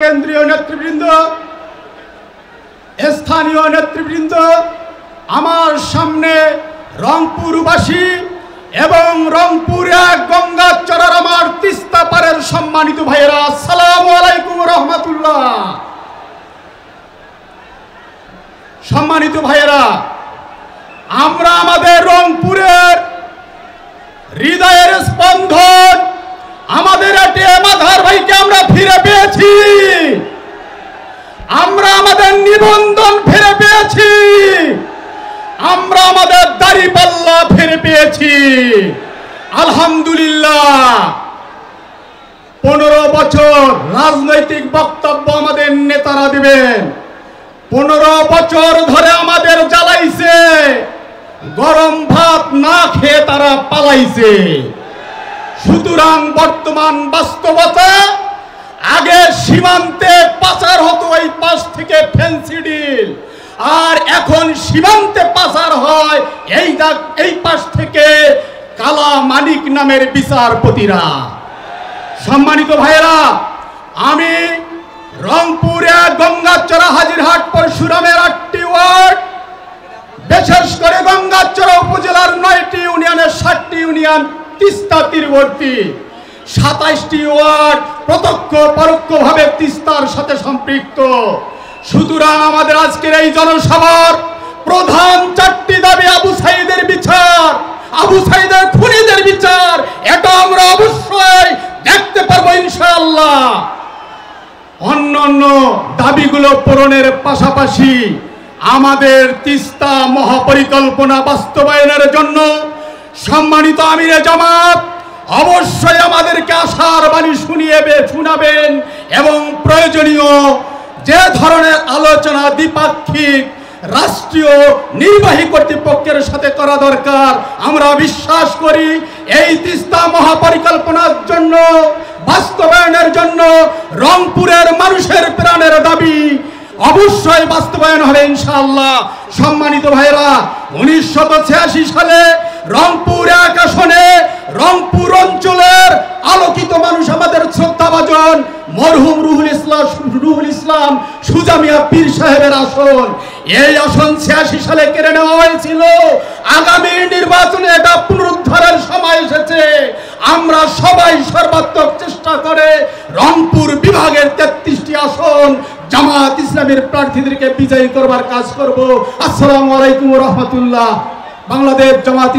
কেন্দ্রীয় নেতৃবৃন্দ, স্থানীয় নেতৃবৃন্দ, আমার সামনে রংপুরবাসী এবং রংপুর এক গঙ্গাচড়ার আমার তিস্তা পারের সম্মানিত ভাইয়েরা, আসসালামু আলাইকুম রহমতুল্লাহ। সম্মানিত ভাইয়েরা, আমরা আমাদের রংপুরের হৃদয়ের স্পন্দন আমাদের এটিএম আধার ভাইকে আমরা ফিরে পেয়েছি। আমরা আমাদের নিবন্ধন ফিরে পেয়েছি। আমরা আমাদের দাড়িপাল্লা ফিরে পেয়েছি, আলহামদুলিল্লাহ। 15 বছর রাজনৈতিক বক্তব্য আমাদের নেতারা দিবেন। 15 বছর ধরে আমাদের জ্বালাইছে, গরম ভাত না খেয়ে তারা পালাইছে। সুতরাং বর্তমান বাস্তবতা, আগে সীমান্তে পাচার হতো এই পাশ থেকে ফেন্সি ডিল, আর এখন সীমান্তে পাচার হয় এই পাশ থেকে কালা মানিক নামের বিচারপতিরা। সম্মানিত ভাইয়েরা, আমি রংপুরে গঙ্গাচড়া, হাজিরহাট, পরশুরামের 8টি ওয়ার্ড, বিশেষ করে গঙ্গাচড়া উপজেলার 9টি ইউনিয়নের 60টি ইউনিয়ন তিস্তা তীরবর্তী, 27টি ওয়ার্ড প্রত্যক্ষ পরোক্ষভাবে তিস্তার সাথে সম্পৃক্ত। সুতরাং আমাদের আজকের এই জনসভার প্রধান 4টি দাবি: আবু সাঈদের বিচার, আবু সাঈদের খুনিদের বিচার। এটা আমরা অবশ্যই দেখতে পারবো ইনশাআল্লাহ। অন্যান্য দাবিগুলো পূরণের পাশাপাশি আমাদের তিস্তা মহাপরিকল্পনা বাস্তবায়নের জন্য সম্মানিত আমিরে জামাত অবশ্যই আমাদেরকে আশার বাণী শোনাবেন এবং প্রয়োজনীয় যে ধরনের আলোচনা দ্বিপাক্ষিক রাষ্ট্রীয় নির্বাহী কর্তৃপক্ষের সাথে করা দরকার, আমরা বিশ্বাস করি এই তিস্তা মহাপরিকল্পনার জন্য, বাস্তবায়নের জন্য রংপুরের মানুষের প্রাণের দাবি অবশ্যই বাস্তবায়ন হবে ইনশাআল্লাহ। সম্মানিত ভাইরা, 1986 সালে রংপুর 1 আসনে রংপুর অঞ্চলের আলোকিত মানুষ, আমাদের শ্রদ্ধাভাজন মরহুম রুহুল ইসলাম সুজামিয়া পীর সাহেবের আসন। এই আসন 86 সালে কেড়ে নেওয়া হয়েছিল। আগামী নির্বাচনে এটা পুনরুদ্ধারের সময় এসেছে। আমরা সবাই সর্বাত্মক চেষ্টা করে রংপুর বিভাগের 33টি আসন জামাত ইসলামের প্রার্থীদেরকে বিজয়ী করবার কাজ করব। আসসালামু আলাইকুম রহমতুল্লাহ। বাংলাদেশ জামাত